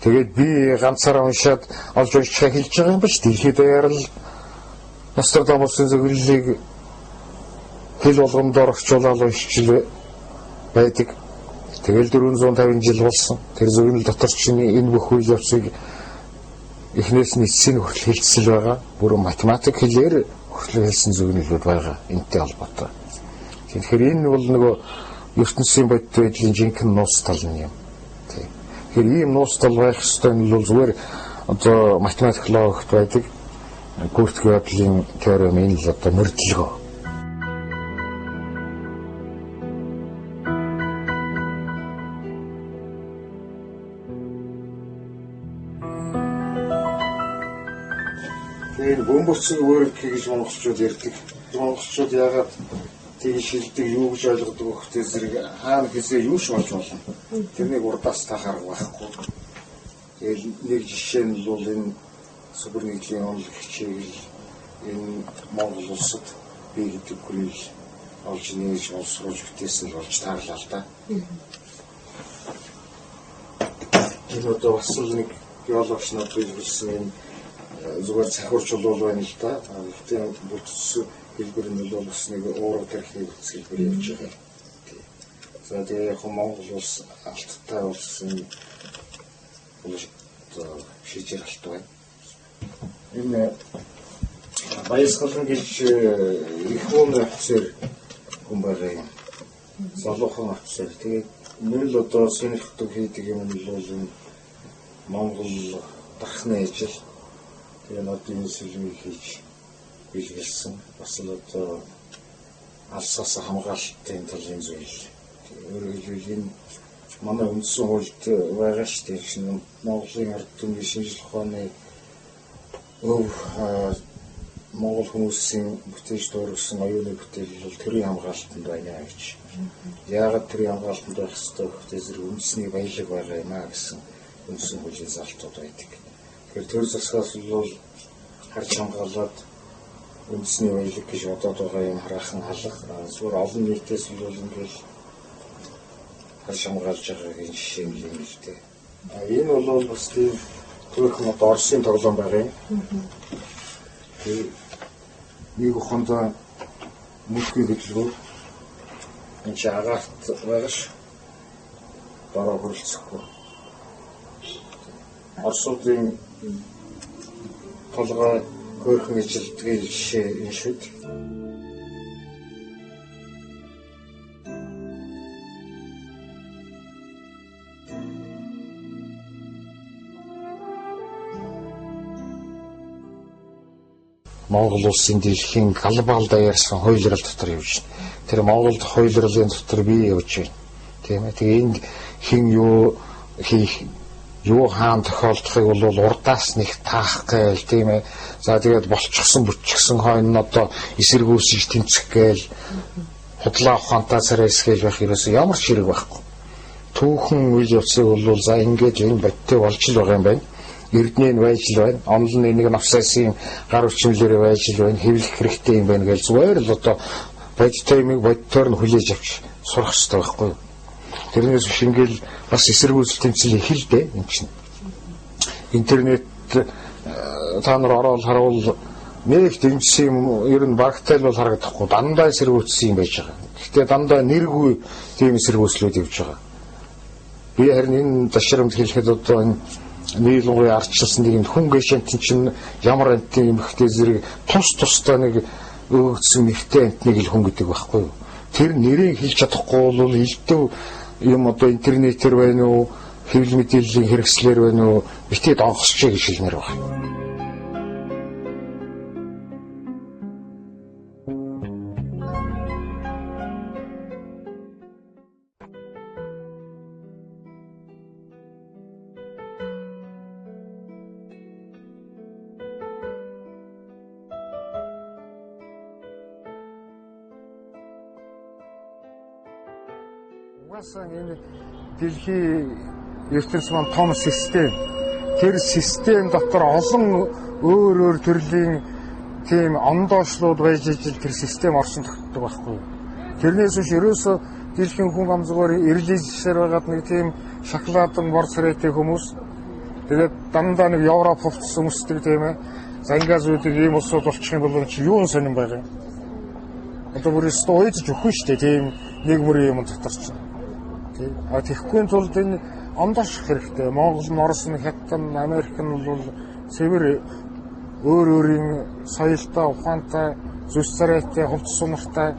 Тэгээд би ганцаараа уншаад олж уншихаа хэлж байгаа юм ба ш. Дэлхийд даяар л Нострадамусын зөвлөлийг хэл болгонд орохжуулаад уншиж байдаг. Тэгэл 450 жил болсон. Тэр зөвлөл дотор чинь энэ бүх үйл явцыг эхнээс нь эцсийн хүртэл хэлцэл байгаа. Бүр математик хэлээр хүртэл хэлсэн зөвлөлүүд байгаа. Энтэй холбоотой. Тэгэхээр энэ бол нөгөө ертөнцийн бодит байдлын жинхэнэ нууц тал юм. Тэгэхээр ийм нууц тал байх ёстой нь бол зүгээр одоо математик логикт байдаг. Гүртгий бодлын теорем энэ л одоо мөрдлөгөө. Тэгээд бөмбөрцөг word гэж монголчууд ярьдаг. Монголчууд яагаад тийг шилдэг юу гэж ойлгодог вөхтэй зэрэг хаана хэзээ юу ч болж болно. Тэрнийг урдаас та харах байхгүй. Тэгээд нэг жишээ нь бол энэ супер нэгдлийн онол хичээл энэ Монгол улсад бий гэдэг хүрэл олж нээж боловсруулж бүтээсэн л болж таарлаа л да. Энэ одоо бас нэг геологч нар биелүүлсэн энэ зүгээр цахиурч бол байна л да. Гэхдээ бүтц хэлбэр нь бол бас нэг уурга тархины бүтц хэлбэр явж байгаа. За тэгээ яг Монгол улс алттай болсон шийдэл алт байна. Энэ баясгалан гэж их хүн офицер хүн байгаа юм. Залуухан офицер. Тэгээд нөл одоо сонирхдаг хийдэг юм бол Монгол дахны ажил. Тэгээд одоо энэ сүлмийг хийж билгэлсэн. Бас л одоо алсаас хамгаалтын талын зүйл. Өөрөөр хэлбэл энэ манай үндсэн хуульд байгаа шүү дээ. Монголын ард түмний шинжлэх ухааны Монгол хүмүүсийн бүтээж дуурсан оюуны бүтээл бол төрийн хамгаалтанд байна гэж. Яагаад төрийн хамгаалтанд байх ёстой гэхтэй зэрэг үндэсний баялаг байгаа юм а гэсэн үндсэн хуулийн залтууд байдаг. Тэгэхээр төр засгаас бол харж хамгаалаад үндэсний баялаг гэж бодоод байгаа юм хараахан халах. Зүгээр олон нийтээс бол ингээл харж хамгаалж байгаагийн жишээ юм л дээ. Энэ бол бас тийм түрхэн одоо Оросын тоглоом байгаа юм. Нэг ухаанда мөсгөө гэжлөө энэ чи агаарт байгаа ш. Дараа хөрөлцөхгүй. Оросуудын толгой хөөрхөн ижилтгийн жишээ энэ шүү дээ. Монгол улсын дэлхийн глобал даяарсан хуулирал дотор явж байна. Тэр Монголд хуулирлын дотор бий явж байна. Тийм ээ. Тэгээ энд хин юу хийх юу хаан тохиолдохыг бол урдаас нэг таах гээл тийм ээ. За тэгээд болчихсон бүтчихсэн хойно одоо эсэргүүцэж тэмцэх гээл худлаа ухаантай царайс гээл байх ерөөсөө ямар ч хэрэг байхгүй. Түүхэн үйл явцыг бол за ингэж энэ бодтой болж л байгаа юм байна. Эрдэнэ байж л байна. Онол нь нэг навсаасын гар хүчмэлээр байж л байна. Хэвлэх хэрэгтэй юм байна гэж зүгээр л одоо бодтой юмыг бодтоор нь хүлээж авч сурах хэрэгтэй байхгүй юу? Тэрнээс биш ингээл бас эсэргүүцэл тэмцэл их л дээ юм чинь. Интернет та нар ороод харуул нэг дэмжсэн юм ер нь багтай л бол харагдахгүй дандаа эсэргүүцсэн юм байж байгаа. Гэхдээ дандаа нэргүй тийм эсэргүүцлүүд явж байгаа. Би харин энэ ташрамд хэлэхэд одоо энэ нийлмын арчлсан нэг юм хүн гэшэнтэн чинь ямар антын эмхтэй зэрэг тусдаа нэг өгөгдсөн нэртэй антныг л хүн гэдэг байхгүй юу. Тэр нэрийг хэлж чадахгүй бол илдэв юм одоо интернетээр байна уу, хэвлэл мэдээллийн хэрэгслэр байна уу, битээ донхосч гэж хэлмээр байна. Угаасаа энэ дэлхийн ертөнц маань том систем. Тэр систем дотор олон өөр төрлийн тийм ондоошлууд байж ижил тэр систем оршин тогтдог байхгүй. Тэрнээс биш ерөөсөө дэлхийн хүн ам зүгээр ирлижсээр байгаад нэг тийм шоколадын бор царайтай хүмүүс. Тэгээд дандаа нэг Европ хувцас өмсдөг тийм ээ. Зангаас үүдийг ийм улсууд болчих юм бол чи юу сонирн байгаа юм. Одоо бүр өстө уйдж өгөх шүү дээ тийм нэг мөрийн юм дотор чинь. А тэгэхгүй тулд энэ ондоошх хэрэгтэй. Монгол, Орос, Хятад, Америк нь бол цэвэр өөрийн соёлтой, ухаантай, зүс царайтай, хувцас сунартай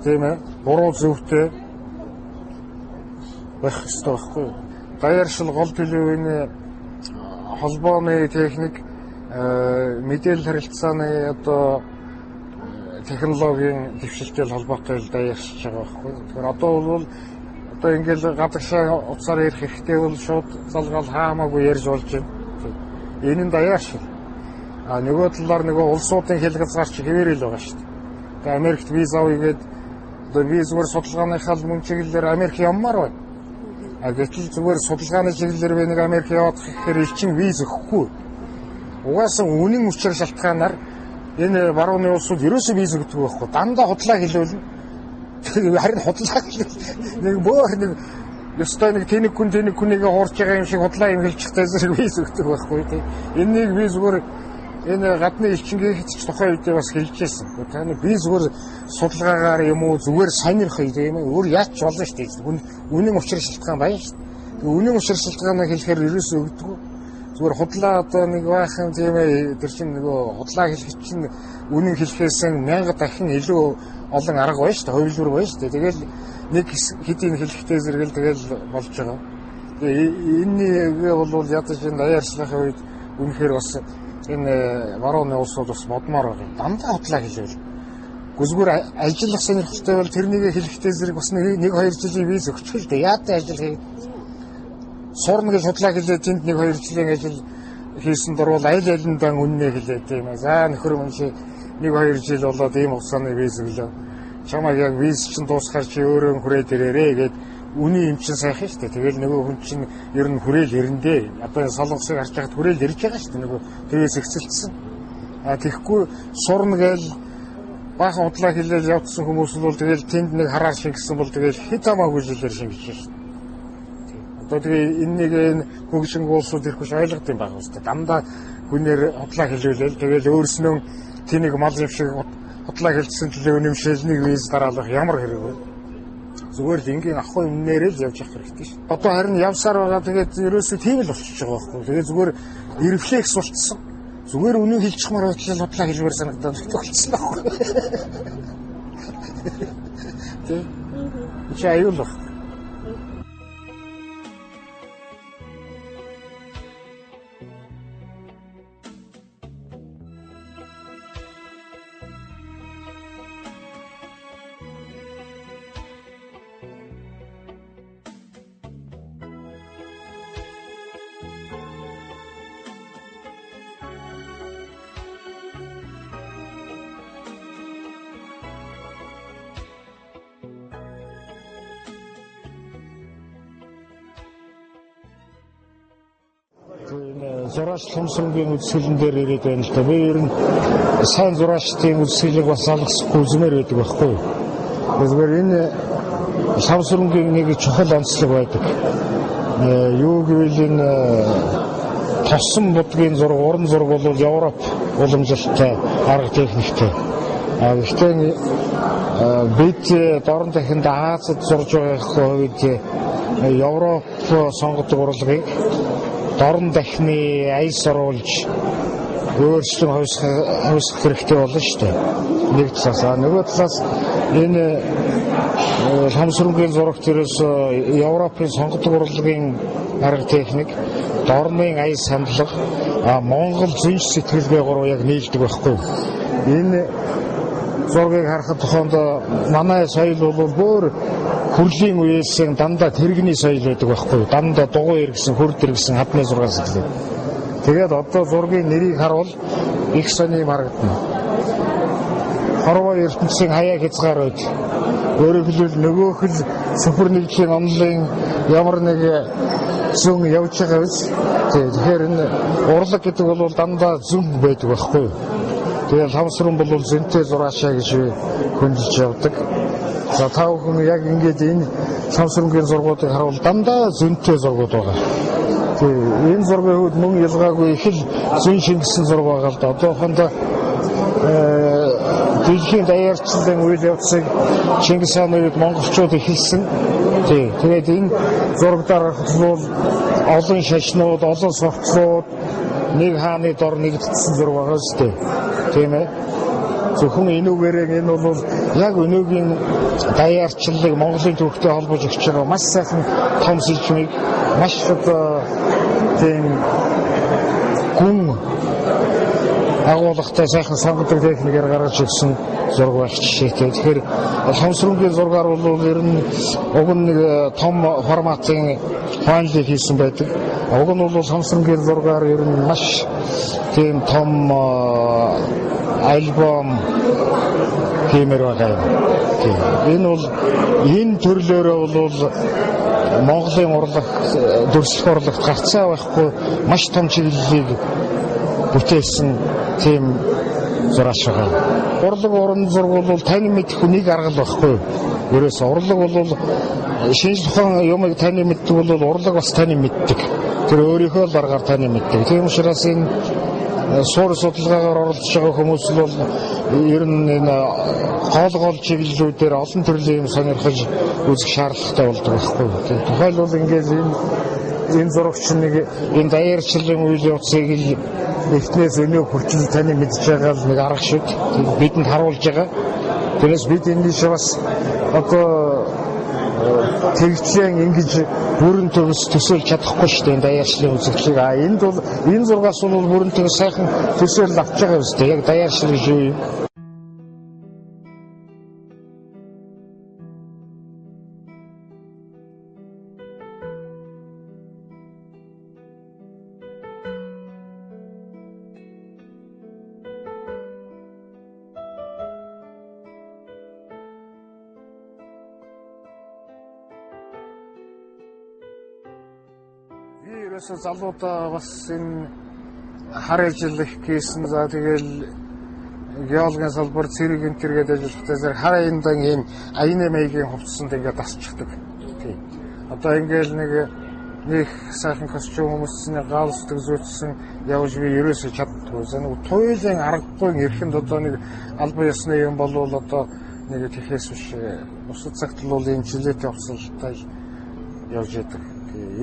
тийм ээ, буруу зөвтэй байх хэрэгтэй байхгүй. Даяаршил гол төлөвийн холбооны техник, мэдээлэл харилцааны одоо технологийн дэвшилтэй холбоотой даяаршиж байгаа байхгүй. Тэгэхээр одоо бол одоо ингээл гадагшаа уцаар ирэх хэрэгтэй бол шууд залгаал хаамаагүй ярьж болж байна. Энэ нь даяаршил. А нөгөө талаар нөгөө улсуудын хэлгэлцгаарч хэвээрэл байгаа шүү дээ. Тэгээ Америкт виз авъя гээд одоо виз зүгээр судалгааныхаа мөн чиглэлээр Америк явмаар байна. А гэтэл зүгээр судалгааны чиглэлээр би нэг Америк яваад гэхээр элчин виз өгөхгүй. Угаасаа үнэн учир шалтгаанаар энэ барууны улсууд ерөөсөө виз өгдөг байхгүй. Дандаа худлаа хэлвэл харин худлаа нэг бөөх нэг ёстой нэг тэнэг хүнийг хуурж байгаа юм шиг худлаа юм хэлчихтэй зэрэг виз өгдөг байхгүй тийм. Энэнийг би зүгээр энэ гадны элчингийн ч тухайн үедээ бас хэлжсэн. Та нар би зүгээр судалгаагаар юм уу зүгээр сонирх юм өөр яач болно шүү дээ. Үнэн учир шалтгаан байна шүү дээ. Үнэн учир шалтгаанаа хэлэхээр ерөөсөө өгдөг. Зүгээр худлаа одоо нэг баахан тийм ээ тэр чинь нөгөө худлаа хэлэх чинь үнэн хэлэхээс 1000 дахин илүү олон арга байна шүү дээ. Хувилбар байна шүү дээ. Тэгэл нэг хэдийн хэлэхтэй зэрэгэл тэгэл болж байгаа. Тэгээ энэнийг бол ядаж энэ даяарчлахын үед үнэхээр бас энэ барууны улсууд бас модмоор байгаа. Дандаа худлаа хэлэвэл. Зүгээр ажиллах сонирхолтой бол тэрнийг хэлэхтэй зэрэг бас нэг 2 жилийн виз өгчих л дээ. Яатай ажил хий. Сурна гэж худлаа хэлээ тэнд 1-2 жилийн ажил хийсэн дурвал аль-алиндаа үннээ хэлээ тийм ээ. За нөхөр мөн чи 1-2 жил болоод ийм хугацааны виз өглөө. Чамайг яг виз чинь дуусахаар чи өөрөө хүрээд ирээрээ гэд үний юм чинь сайхан шүү дээ. Тэгэл нөгөө хүн чинь ер нь хүрээл ирэндээ. Одоо солонгосыг харж байхад хүрээл ирж байгаа шүү дээ. Нөгөө тэрээс ихсэлтсэн. А тэгэхгүй сурна гээл баахан худлаа хэлээл явуулсан хүмүүс бол тэгэл тэнд нэг хараар шингэсэн бол тэгэл хэд хамаагүй жилээр шингэж шүү дээ. Одоо тэгээ энэ хөгжинг улсууд ирэх биш ойлгох юм байна үстэй. Дандаа хүнээр худлаа хэлүүлээл тэгэл өөрснөө тэнийг мал юм шиг худлаа хэлсэн төлөө үнэмшилнийг виз дараалах ямар хэрэг вэ? Зүгээр л энгийн ахгүй өмнөрөө л явж явах хэрэгтэй шүү. Одоо харин явсаар байгаа тэгээд ерөөсөө тийм л болчихж байгаа байхгүй. Тэгээд зүгээр рефлекс болчихсон. Зүгээр үнэн хэлчихмээр байтлаа худлаа хэлмээр санагдаад болчихсон байхгүй. Тэ. Чи аюулах. Зураач Томсронгийн үзэсгэлэн дээр ирээд байна л да. Би ер нь сайн зураачдын үзэсгэлэг бас алгасахгүй үзмээр байдаг байхгүй юу. Зүгээр энэ Томсронгийн нэг чухал онцлог байдаг. Юу гэвэл энэ тосон будгийн зураг, уран зураг бол Европ уламжлалтай арга техниктэй. Гэхдээ бид дорн дахинд Азад зурж байгаа үед Европ сонгодог урлагийг дорн дахины аяс оруулж өөрчлөн хойсгох хэрэгтэй болно шүү дээ. Нэг талаас нөгөө талаас энэ Томсронгийн зурагт ерөөс Европын сонгодог урлагийн арга техник, дорны аяс хандлага, Монгол зөнч сэтгэлгээ гурав яг нийлдэг байхгүй. Энэ зургийг харахад тохоонд манай соёл бол бүр хүрлийн үеэс дандаа тэрэгний соёл байдаг байхгүй. Дандаа дугуй иргсэн, хурд иргсэн хадны зургаас эхлэв. Тэгээд одоо зургийн нэрийг харуул их сони харагдана. Хорвоо ертөнцийн хаяа хязгаар байд. Өөрөөр хэлбэл нөгөөх л супер нэгдлийн онлын ямар нэг зүүн явж байгаа биз. Тэгэхээр энэ урлаг гэдэг бол дандаа зүн байдаг байхгүй. Тэгээд Томсрон бол зөнтэй зураачаа гэж хөндөж явдаг. За та бүхэн яг ингээд энэ Томсронгийн зургуудыг харуул дандаа зөнтэй зургууд байгаа. Тэгээ энэ зургийн хувьд мөн ялгаагүй их л зөн шингэсэн зураг байгаа л да. Одоохондоо дэлхийн даяарчлалын үйл явцыг Чингис хааны үед монголчууд эхэлсэн. Тэгээд энэ зурагтаар бол олон шашнууд, олон суртлууд нэг хааны дор нэгдсэн зураг байгаа шүү дээ. Тийм ээ. Зөвхөн энүүгээрээ энэ бол яг өнөөгийн даяарчлалыг Монголын төвхтэй холбож өгч байгаа маш сайхан том сэжмийг маш одоо тийм гүн агуулгатай сайхан сонгодог техникээр гаргаж ирсэн зураг байх жишээтэй. Тэгэхээр Томсронгийн зургаар бол ер нь уг нь нэг том форматын файлыг хийсэн байдаг. Уг нь бол Томсронгийн зургаар ер нь маш тийм том альбом хиймээр байгаа юм. Энэ бол энэ төрлөөрөө бол Монголын урлаг, дүрслэх урлагт гарцаа байхгүй маш том чиглэлийг бүтээсэн тийм зураач байгаа. Урлаг уран зураг бол таны мэдэх хүнийг аргал байхгүй. Ерөөсөө урлаг бол шинжлэх ухааны юмыг таны мэддэг бол урлаг бас таны мэддэг. Тэр өөрийнхөө л аргаар таны мэддэг. Тийм учраас энэ суур судалгаагаар оролцож байгаа хүмүүс бол ер нь энэ гол чиглэлүүдээр олон төрлийн юм сонирхож үзэх шаардлагатай болдог байхгүй. Тухайлбал ингээд энэ зурагч нэг энэ даяарчлалын үйл явцыг эхнээс өнөө хүртэл таны мэдж байгаа л нэг арга шиг бидэнд харуулж байгаа. Тэрээс бид энэ шиг бас одоо тэгтлэн ингэж бүрэн төгс төсөөлж чадахгүй шүү дээ даяарчлалын үзэгдлийг. Энд бол энэ зургаас бол бүрэн төгс сайхан төсөөлөл авч байгаа юм шүү дээ. Яг даяарчлал гэж юу юм? Ерөөсөө залуудаа бас энэ хар ажиллах гэсэн за тэгэл геологийн салбар цэрэг энтергээд ажиллахдаа зэрэг хар аяндаа ийм аяны маягийн хувцсанд ингээд дасчихдаг. Тийм. Одоо ингээл нэг нэг сайхан костюм өмссөн, галстук зүүцсэн явж би ерөөсөө чаддгүй. За нэг туйлын аргагүй эрхэнд одоо нэг албан ёсны юм болвол одоо нэг тэхээс биш бусад цагт л энэ жилеттэй хувцастай явж яадаг.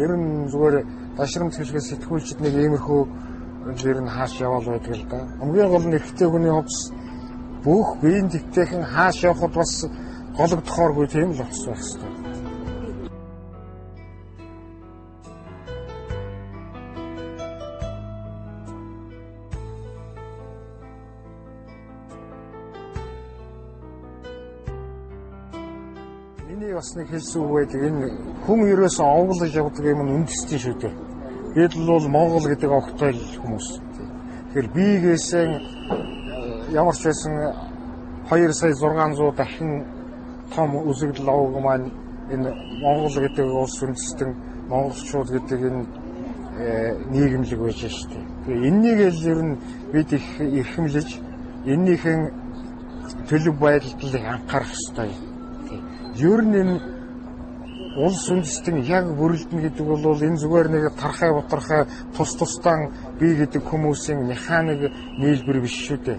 Ер нь зүгээр дашрамт хэлхээс сэтгүүлчид нэг иймэрхүү ер нь хааш яваал байдаг л да. Хамгийн гол нь эрэгтэй хүний хувцас бүх биеийн дэвтэйхэн хааш явахд бас гологдохооргүй тийм л хувцас байх хэрэгтэй. Миний бас нэг хэлсэн үг байдаг. Энэ хүн ерөөсөө овоглож явдаг юм нь үндэстэй шүү дээ. Бид л бол Монгол гэдэг огтой хүмүүс. Тэгэхээр биегээсээ ямар ч байсан 2,600,000 дахин том үзэгдэл авах маань энэ Монгол гэдэг улс үндэстэн монголчууд гэдэг энэ нийгэмлэг байж шүү дээ. Тэгээ энэнийг л ер нь бид их эрхэмлэж эннийхэн төлөв байдалд анхаарах ёстой. Ер нь энэ улс үндэстэн яг бүрэлдэнэ гэдэг бол энэ зүгээр нэг тархай бутархай тус тусдаа бий гэдэг хүмүүсийн механик нийлбэр биш шүү дээ.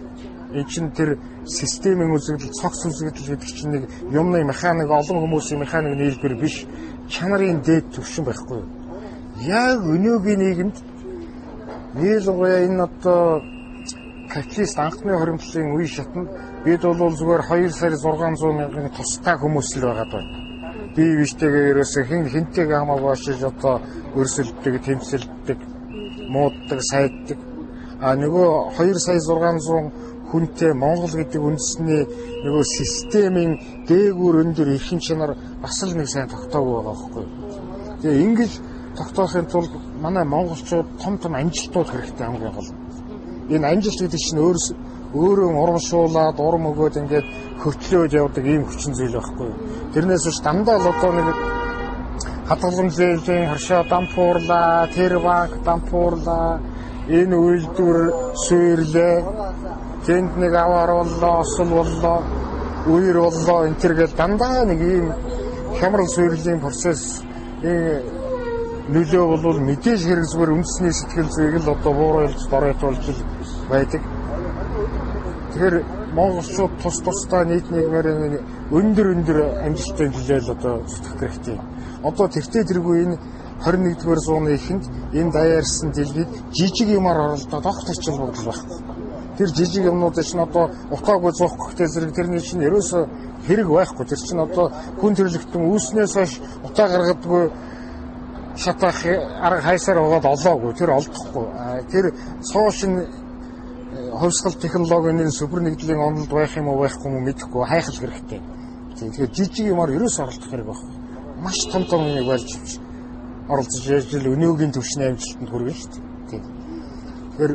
Энэ чинь тэр системийн үзэгдэл, цогц үзэгдэл гэдэг чинь нэг юмны механик, олон хүмүүсийн механик нийлбэр биш, чанарын дээд түвшин байхгүй юу? Яг өнөөгийн нийгэмд нийлгоё энэ одоо капиталист анхны хоримтлын үе шатнд бид бол зүгээр 2,600,000 тустай хүмүүс л байгаа байна. Бие биштэйгээ ерөөсөө хинтэйгээ хамаагүй ашиж одоо өрсөлддөг, тэмцэлддэг, мууддаг, сайддаг. А нөгөө 2,600,000 хүнтэй Монгол гэдэг үндэсний нөгөө системийн дээгүүр өндөр эрхэм чанар бас л нэг сайн тогтоогүй байгаа байхгүй. Тэгээ ингэж тогтоохын тулд манай монголчууд том амжилтууд хэрэгтэй хамгийн гол. Энэ амжилт гэдэг чинь өөрөө урамшуулаад урам өгөөд ингээд хөтлөөд явдаг ийм хүчин зүйл байхгүй. Тэрнээс биш дандаа л одоо нэг хадгалан зээлийн харшаа дампуурлаа, тэрваг дампуурлаа, энэ үйлдвэр сүйрлээ, тэнд нэг аваар боллоо, осол боллоо, үер боллоо энэ төр гэж дандаа нэг ийм хямрал сүйрлийн процесс нөлөө бол мэдээж хэрэг зүгээр үндэсний сэтгэл зүйг л одоо буурайлж доройтуулж байдаг. Тэгэхээр монголчууд тус тусдаа нийт нийгмээр өндөр амжилттай хүлээл одоо зүтгэх хэрэгтэй. Одоо тэртээ тэргүй энэ 21-р зууны эхэнд энэ даяарсан дэлхийд жижиг юмар оролдоод огт ачаал бодол байхгүй. Тэр жижиг юмнуудыг чинь одоо утаагүй зуух гэхдээ зэрэг тэрний чинь ерөөсөө хэрэг байхгүй. Тэр чинь одоо хүн төрлөختөн үүснээс хойш утаа гаргадаггүй шатах арга хайсаар байгаад олоогүй. Тэр олдохгүй. Тэр цоошин хувьсгал технологийн супер нэгдлийн онолд байх юм уу байхгүй юм мэдэхгүй хайхал хэрэгтэй. Тэгэхээр жижиг юмар ерөөсөө оролдох хэрэг байхгүй. Маш том юмыг барьж оролцож яаж л өнөөгийн төвшний амжилтанд хүргэн шүү дээ. Тэгэхээр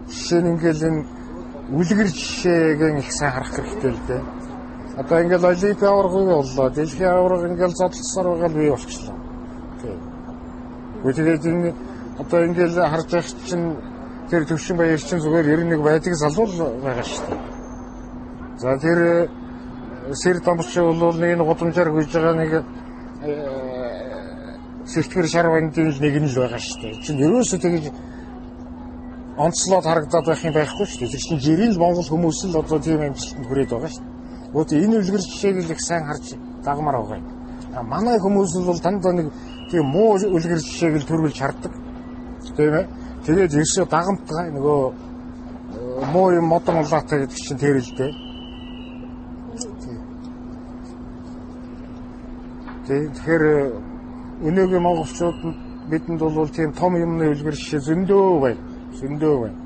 жишээ нь ингээл энэ үлгэр жишээг их сайн харах хэрэгтэй л дээ. Одоо ингээл олимпиад аваргыг боллоо. Дэлхийн аварга ингээл зодлосоор байгаа л бий болчихлоо. Тэгээд энэ одоо ингээл харж байгаа чинь тэр төвшин баяр чинь зүгээр 91 байдаг залуул байгаа шүү дээ. За тэр сэр дамч бол нэг гудамжаар гүйж байгаа нэг сэртгэр шар бандын нэг нь л байгаа шүү дээ. Чинь ерөөсөө тэгэж онцлоод харагдаад байх юм байхгүй шүү дээ. Тэр чинь жирийн л монгол хүмүүс л одоо тийм амжилтанд хүрээд байгаа шүү дээ. Гэхдээ энэ үлгэр жишээг л их сайн харж дагмаар байгаа юм. Манай хүмүүс бол дандаа нэг тийм муу үлгэр жишээг л төрүүлж хардаг. Тийм ээ. Тэгээд ерөөсөө дагамтгай нөгөө муу юм модон улаатай гэдэг чинь тэр л дээ. Тэгэхээр өнөөгийн монголчууд бидэнд бол тийм том юмны үлгэр жишээ зөндөө байна. Зөндөө байна.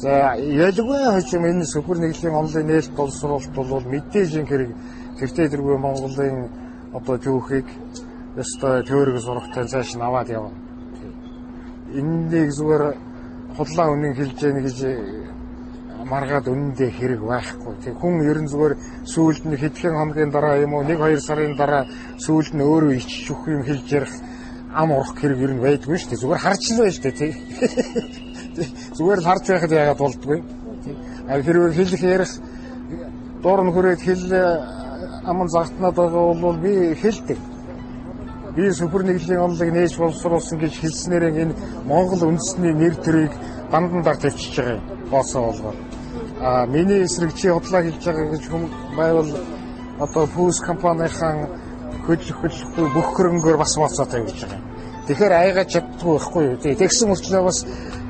За ялгүй хожим энэ супер нэгдлийн онлайн нээлт боловсруулалт бол мэдээж энэ хэрэг тэртээ тэргүй Монголын одоо түүхийг ёстой теорик зурагтай цааш нь аваад явна. Энийг зүгээр худлаа үнэн хэлж яах гэж маргаад үнэндээ хэрэг байхгүй. Тэг хүн ер нь зүгээр сүүлд нь хэдхэн хоногийн дараа юм уу 1-2 сарын дараа сүүлд нь өөрөө ичж өгөх юм хэлж ярих ам урах хэрэг ер нь байдгүй шүү дээ. Зүгээр харж л байж тээ. Зүгээр л харж байхад яагаад болдгоо. Хэрвээ хэлэх ярих доор нь хүрээд хэл аман загтнаад байгаа бол би хэлдэг. би супер нэгдлийн онолыг нээж боловсруулсан гэж хэлснээр энэ Монгол үндэсний нэр төрийг дандандаар тавьчихж байгаа юм. Боосоо болгоо. Миний эсрэг чи худлаа хэлж байгаа гэж хүм байвал одоо пүүс компанийн хөдөлгөхгүй бүх хөрөнгөөр бас моцоо тавьж байгаа юм. Тэгэхээр айгаа чаддгүй байхгүй юу. Тэгсэн мөрчлөө бас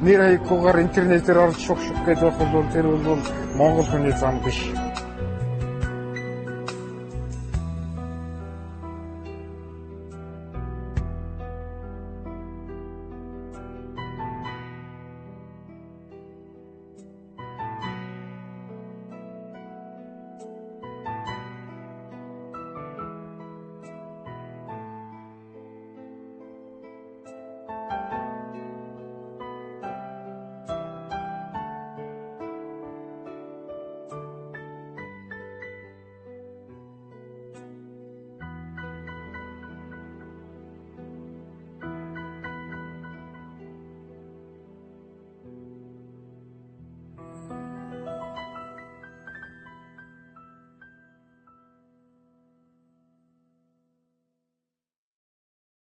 нэр хаяггүйгээр интернетээр орж шух гэдэг бол тэр бол Монгол хүний зам биш.